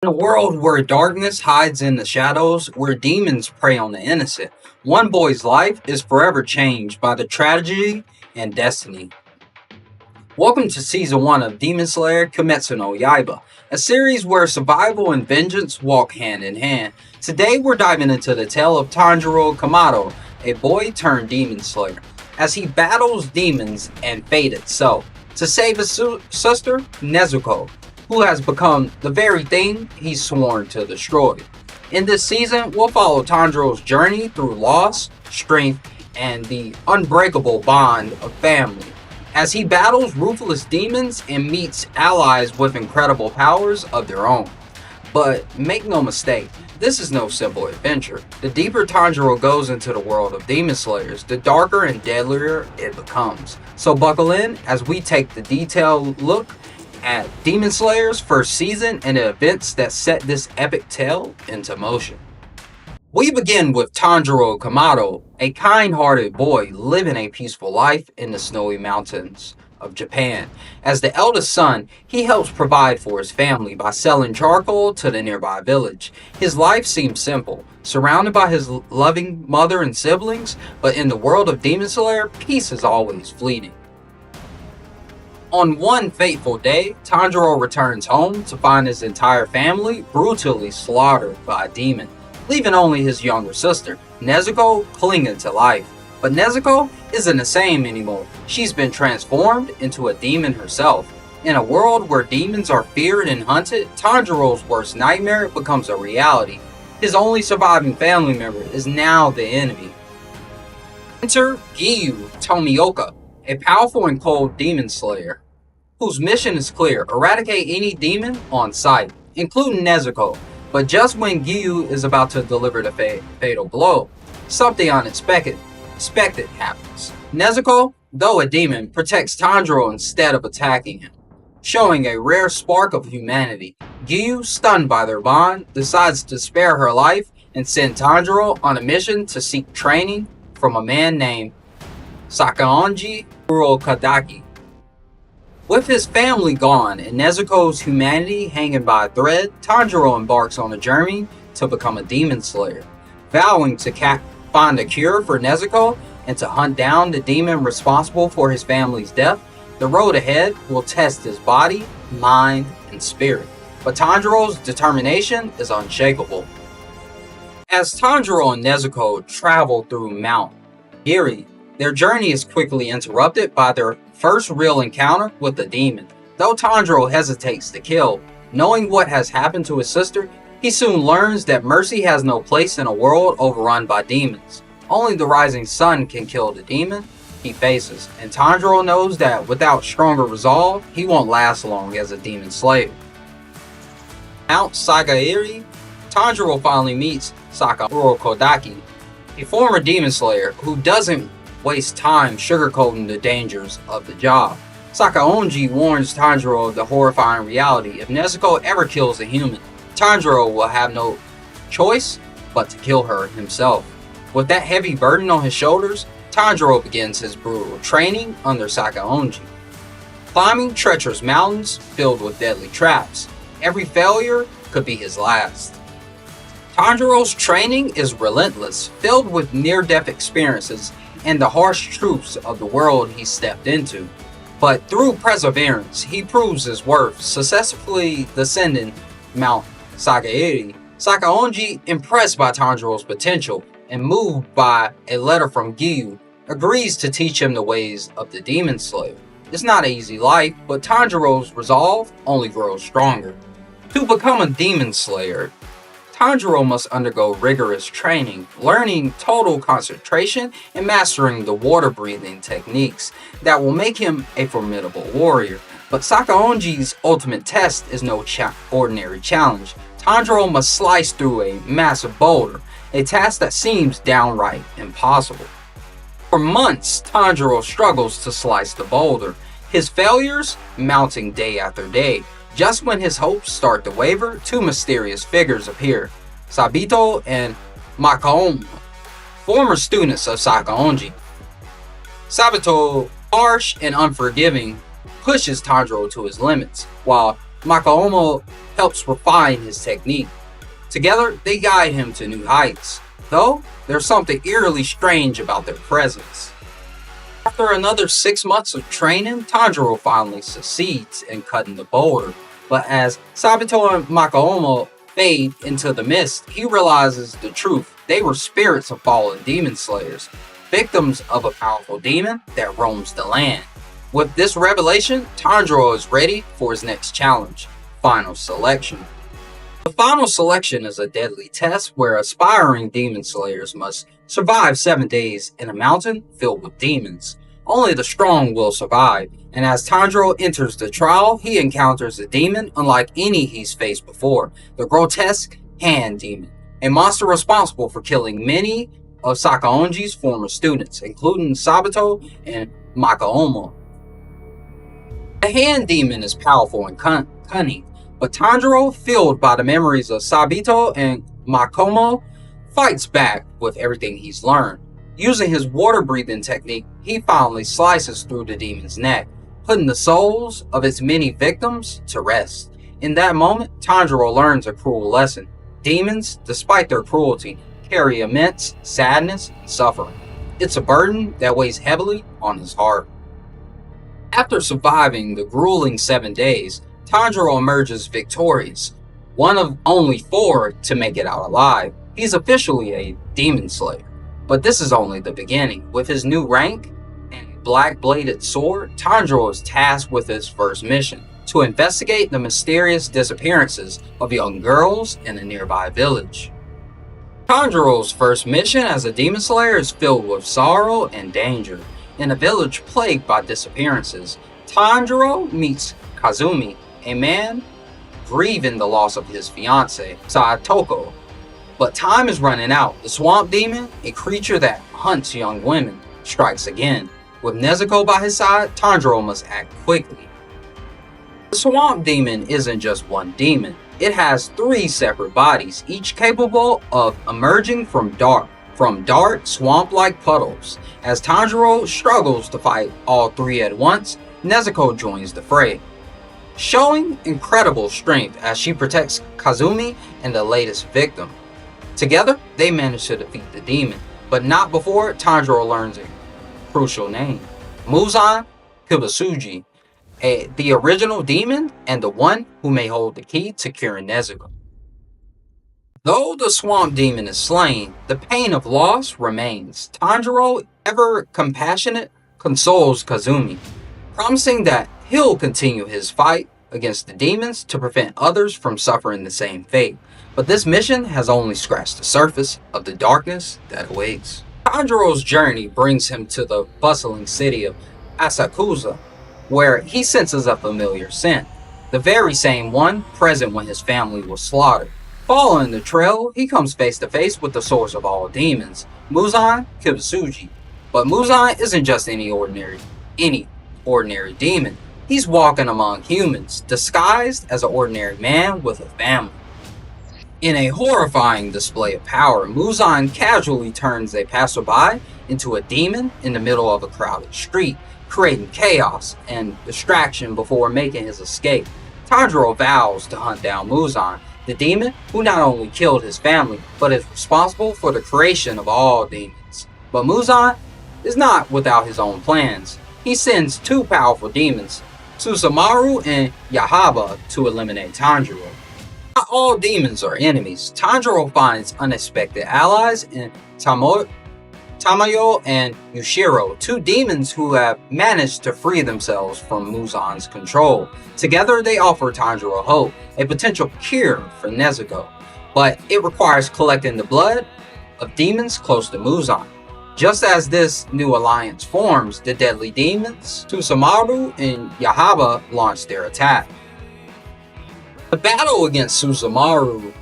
In a world where darkness hides in the shadows, where demons prey on the innocent, one boy's life is forever changed by the tragedy and destiny. Welcome to Season 1 of Demon Slayer Kimetsu no Yaiba, a series where survival and vengeance walk hand in hand. Today we're diving into the tale of Tanjiro Kamado, a boy turned demon slayer, as he battles demons and fate itself to save his sister, Nezuko, who has become the very thing he's sworn to destroy. In this season, we'll follow Tanjiro's journey through loss, strength, and the unbreakable bond of family, as he battles ruthless demons and meets allies with incredible powers of their own. But make no mistake, this is no simple adventure. The deeper Tanjiro goes into the world of demon slayers, the darker and deadlier it becomes. So buckle in as we take the detailed look at Demon Slayer's first season and the events that set this epic tale into motion. We begin with Tanjiro Kamado, a kind-hearted boy living a peaceful life in the snowy mountains of Japan. As the eldest son, he helps provide for his family by selling charcoal to the nearby village. His life seems simple, surrounded by his loving mother and siblings, but in the world of Demon Slayer, peace is always fleeting. On one fateful day, Tanjiro returns home to find his entire family brutally slaughtered by a demon, leaving only his younger sister, Nezuko, clinging to life. But Nezuko isn't the same anymore. She's been transformed into a demon herself. In a world where demons are feared and hunted, Tanjiro's worst nightmare becomes a reality. His only surviving family member is now the enemy. Enter Giyu Tomioka, a powerful and cold demon slayer, whose mission is clear: eradicate any demon on sight, including Nezuko. But just when Giyu is about to deliver the fatal blow, something unexpected happens. Nezuko, though a demon, protects Tanjiro instead of attacking him, showing a rare spark of humanity. Giyu, stunned by their bond, decides to spare her life and send Tanjiro on a mission to seek training from a man named Sakaonji Urokodaki. With his family gone and Nezuko's humanity hanging by a thread, Tanjiro embarks on a journey to become a demon slayer, vowing to find a cure for Nezuko and to hunt down the demon responsible for his family's death. The road ahead will test his body, mind, and spirit, but Tanjiro's determination is unshakable. As Tanjiro and Nezuko travel through Mount Giri, their journey is quickly interrupted by their first real encounter with the demon. Though Tanjiro hesitates to kill, knowing what has happened to his sister, he soon learns that mercy has no place in a world overrun by demons. Only the rising sun can kill the demon he faces, and Tanjiro knows that without stronger resolve, he won't last long as a demon slayer. Mount Sagairi, Tanjiro finally meets Urokodaki, a former demon slayer who doesn't waste time sugarcoating the dangers of the job. Sakaonji warns Tanjiro of the horrifying reality: if Nezuko ever kills a human, Tanjiro will have no choice but to kill her himself. With that heavy burden on his shoulders, Tanjiro begins his brutal training under Sakaonji, climbing treacherous mountains filled with deadly traps. Every failure could be his last. Tanjiro's training is relentless, filled with near-death experiences and the harsh truths of the world he stepped into. But through perseverance, he proves his worth, successfully descending Mount Sagairi. Sakaonji, impressed by Tanjiro's potential and moved by a letter from Giyu, agrees to teach him the ways of the demon slayer. It's not an easy life, but Tanjiro's resolve only grows stronger. To become a demon slayer, Tanjiro must undergo rigorous training, learning total concentration and mastering the water-breathing techniques that will make him a formidable warrior. But Sakaonji's ultimate test is no ordinary challenge. Tanjiro must slice through a massive boulder, a task that seems downright impossible. For months, Tanjiro struggles to slice the boulder, his failures mounting day after day. Just when his hopes start to waver, two mysterious figures appear: Sabito and Makaoma, former students of Sakaonji. Sabito, harsh and unforgiving, pushes Tanjiro to his limits, while Makaomo helps refine his technique. Together, they guide him to new heights, though there's something eerily strange about their presence. After another 6 months of training, Tanjiro finally succeeds in cutting the boulder, but as Sabito and Makaomo fade into the mist, he realizes the truth. They were spirits of fallen demon slayers, victims of a powerful demon that roams the land. With this revelation, Tanjiro is ready for his next challenge, Final Selection. The Final Selection is a deadly test where aspiring demon slayers must survive 7 days in a mountain filled with demons. Only the strong will survive, and as Tanjiro enters the trial, he encounters a demon unlike any he's faced before, the grotesque Hand Demon, a monster responsible for killing many of Sakaonji's former students, including Sabito and Makaomo. The Hand Demon is powerful and cunning, but Tanjiro, fueled by the memories of Sabito and Makaomo, fights back with everything he's learned. Using his water-breathing technique, he finally slices through the demon's neck, putting the souls of its many victims to rest. In that moment, Tanjiro learns a cruel lesson. Demons, despite their cruelty, carry immense sadness and suffering. It's a burden that weighs heavily on his heart. After surviving the grueling 7 days, Tanjiro emerges victorious, one of only 4 to make it out alive. He's officially a demon slayer. But this is only the beginning. With his new rank and black-bladed sword, Tanjiro is tasked with his first mission, to investigate the mysterious disappearances of young girls in a nearby village. Tanjiro's first mission as a demon slayer is filled with sorrow and danger. In a village plagued by disappearances, Tanjiro meets Kazumi, a man grieving the loss of his fiancée, Satoko. But time is running out. The swamp demon, a creature that hunts young women, strikes again. With Nezuko by his side, Tanjiro must act quickly. The swamp demon isn't just one demon. It has 3 separate bodies, each capable of emerging from dark, swamp-like puddles. As Tanjiro struggles to fight all 3 at once, Nezuko joins the fray, showing incredible strength as she protects Kazumi and the latest victim. Together, they manage to defeat the demon, but not before Tanjiro learns a crucial name. Muzan Kibutsuji, the original demon and the one who may hold the key to curing Nezuko. Though the swamp demon is slain, the pain of loss remains. Tanjiro, ever compassionate, consoles Kazumi, promising that he'll continue his fight against the demons to prevent others from suffering the same fate. But this mission has only scratched the surface of the darkness that awaits. Tanjiro's journey brings him to the bustling city of Asakusa, where he senses a familiar scent, the very same one present when his family was slaughtered. Following the trail, he comes face to face with the source of all demons, Muzan Kibutsuji. But Muzan isn't just any ordinary demon. He's walking among humans, disguised as an ordinary man with a family. In a horrifying display of power, Muzan casually turns a passerby into a demon in the middle of a crowded street, creating chaos and distraction before making his escape. Tanjiro vows to hunt down Muzan, the demon who not only killed his family, but is responsible for the creation of all demons. But Muzan is not without his own plans. He sends 2 powerful demons, Susumaru and Yaiba, to eliminate Tanjiro. Not all demons are enemies. Tanjiro finds unexpected allies in Tamayo and Yushiro, 2 demons who have managed to free themselves from Muzan's control. Together, they offer Tanjiro hope, a potential cure for Nezuko, but it requires collecting the blood of demons close to Muzan. Just as this new alliance forms, the deadly demons, Susumaru and Yaiba, launch their attack. The battle against Susumaru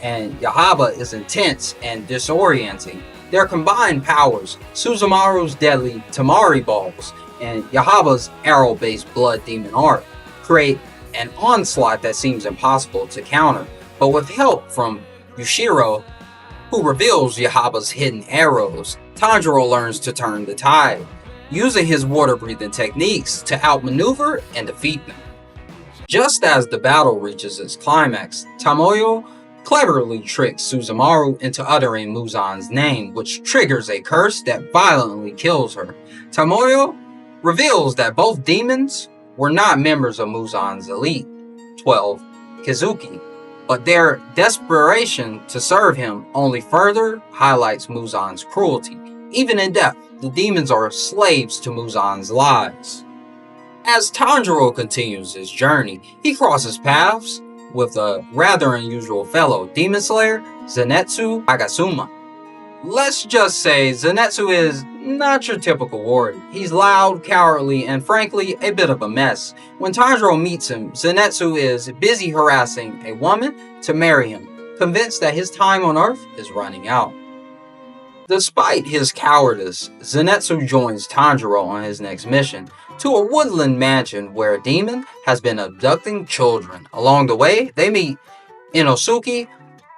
and Yaiba is intense and disorienting. Their combined powers, Susumaru's deadly Tamari balls and Yaiba's arrow-based blood demon art, create an onslaught that seems impossible to counter. But with help from Yushiro, who reveals Yaiba's hidden arrows, Tanjiro learns to turn the tide, using his water-breathing techniques to outmaneuver and defeat them. Just as the battle reaches its climax, Tomoyo cleverly tricks Suzumaru into uttering Muzan's name, which triggers a curse that violently kills her. Tomoyo reveals that both demons were not members of Muzan's elite, 12 Kizuki, but their desperation to serve him only further highlights Muzan's cruelty. Even in death, the demons are slaves to Muzan's lies. As Tanjiro continues his journey, he crosses paths with a rather unusual fellow demon slayer, Zenitsu Agasuma. Let's just say Zenitsu is not your typical warrior. He's loud, cowardly, and frankly, a bit of a mess. When Tanjiro meets him, Zenitsu is busy harassing a woman to marry him, convinced that his time on Earth is running out. Despite his cowardice, Zenitsu joins Tanjiro on his next mission, to a woodland mansion where a demon has been abducting children. Along the way, they meet Inosuke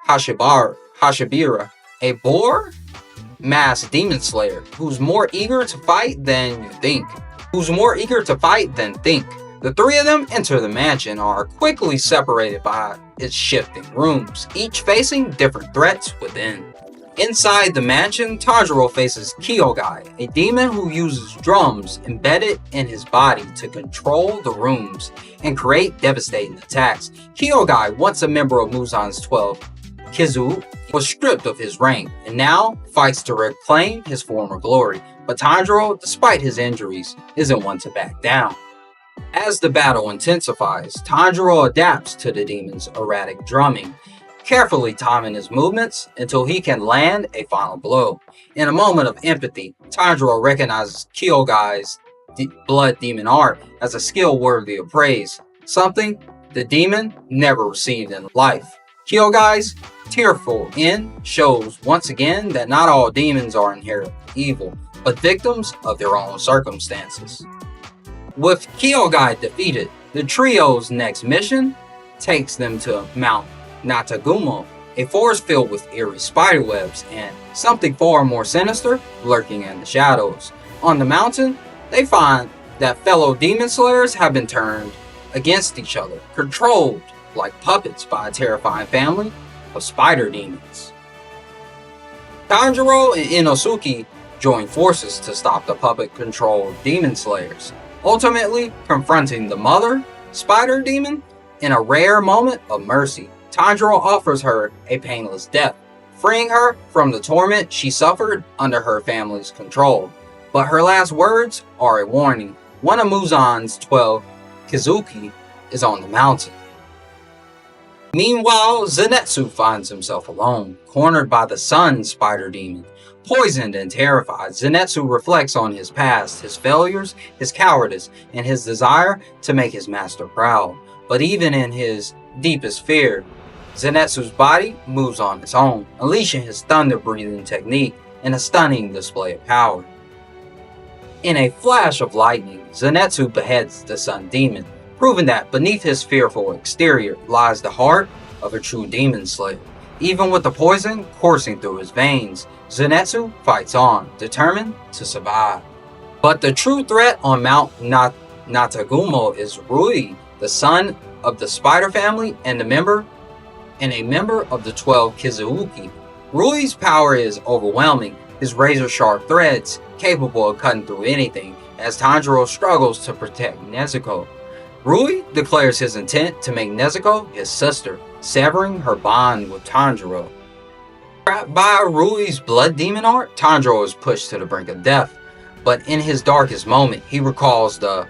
Hashibira, a boar-masked demon slayer who's more eager to fight than think. The three of them enter the mansion and are quickly separated by its shifting rooms, each facing different threats within. Inside the mansion, Tanjiro faces Kyogai, a demon who uses drums embedded in his body to control the rooms and create devastating attacks. Kyogai, once a member of Muzan's 12 Kizu, was stripped of his rank and now fights to reclaim his former glory. But Tanjiro, despite his injuries, isn't one to back down. As the battle intensifies, Tanjiro adapts to the demon's erratic drumming, carefully timing his movements until he can land a final blow. In a moment of empathy, Tanjiro recognizes Kyogai's blood demon art as a skill worthy of praise, something the demon never received in life. Kyogai's tearful end shows once again that not all demons are inherently evil, but victims of their own circumstances. With Kyogai defeated, the trio's next mission takes them to Mount Natagumo, a forest filled with eerie spiderwebs and something far more sinister lurking in the shadows. On the mountain, they find that fellow demon slayers have been turned against each other, controlled like puppets by a terrifying family of spider demons. Tanjiro and Inosuke join forces to stop the puppet-controlled demon slayers, ultimately confronting the mother spider demon in a rare moment of mercy. Tanjiro offers her a painless death, freeing her from the torment she suffered under her family's control. But her last words are a warning. One of Muzan's 12 Kizuki is on the mountain. Meanwhile, Zenitsu finds himself alone, cornered by the sun spider demon. Poisoned and terrified, Zenitsu reflects on his past, his failures, his cowardice, and his desire to make his master proud. But even in his deepest fear, Zenitsu's body moves on its own, unleashing his thunder-breathing technique in a stunning display of power. In a flash of lightning, Zenitsu beheads the sun demon, proving that beneath his fearful exterior lies the heart of a true demon slayer. Even with the poison coursing through his veins, Zenitsu fights on, determined to survive. But the true threat on Mount Natagumo is Rui, the son of the spider family and a member of the 12 Kizuki. Rui's power is overwhelming, his razor-sharp threads capable of cutting through anything, as Tanjiro struggles to protect Nezuko. Rui declares his intent to make Nezuko his sister, severing her bond with Tanjiro. Trapped by Rui's blood demon art, Tanjiro is pushed to the brink of death, but in his darkest moment, he recalls the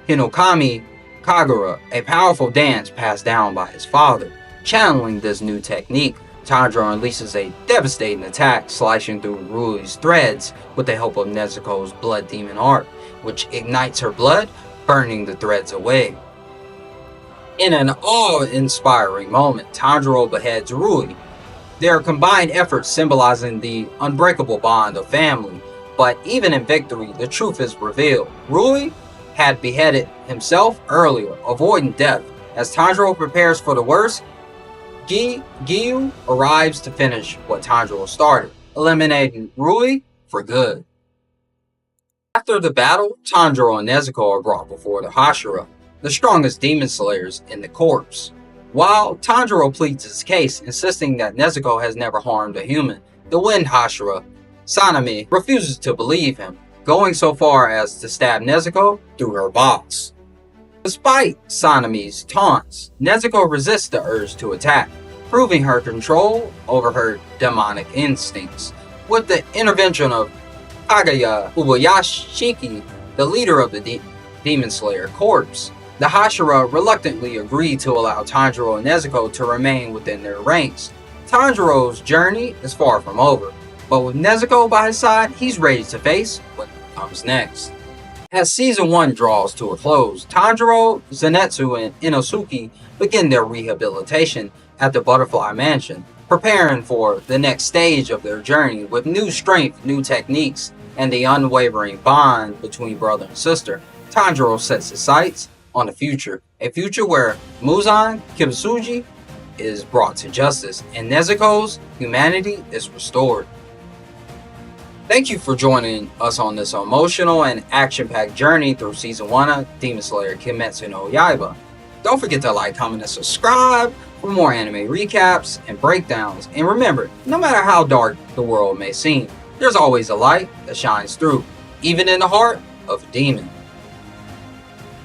Hinokami Kagura, a powerful dance passed down by his father. Channeling this new technique, Tanjiro unleashes a devastating attack, slashing through Rui's threads with the help of Nezuko's blood demon art, which ignites her blood, burning the threads away. In an awe-inspiring moment, Tanjiro beheads Rui, their combined efforts symbolizing the unbreakable bond of family. But even in victory, the truth is revealed. Rui had beheaded himself earlier, avoiding death. As Tanjiro prepares for the worst, Giyu arrives to finish what Tanjiro started, eliminating Rui for good. After the battle, Tanjiro and Nezuko are brought before the Hashira, the strongest demon slayers in the corps. While Tanjiro pleads his case, insisting that Nezuko has never harmed a human, the Wind Hashira, Sanemi, refuses to believe him, going so far as to stab Nezuko through her box. Despite Sanemi's taunts, Nezuko resists the urge to attack, proving her control over her demonic instincts. With the intervention of Kagaya Ubayashiki, the leader of the Demon Slayer Corps, the Hashira reluctantly agreed to allow Tanjiro and Nezuko to remain within their ranks. Tanjiro's journey is far from over, but with Nezuko by his side, he's ready to face what comes next. As Season 1 draws to a close, Tanjiro, Zenitsu, and Inosuke begin their rehabilitation at the Butterfly Mansion, preparing for the next stage of their journey with new strength, new techniques, and the unwavering bond between brother and sister. Tanjiro sets his sights on the future, a future where Muzan Kibutsuji is brought to justice and Nezuko's humanity is restored. Thank you for joining us on this emotional and action-packed journey through Season 1 of Demon Slayer Kimetsu no Yaiba. Don't forget to like, comment, and subscribe for more anime recaps and breakdowns. And remember, no matter how dark the world may seem, there's always a light that shines through, even in the heart of a demon.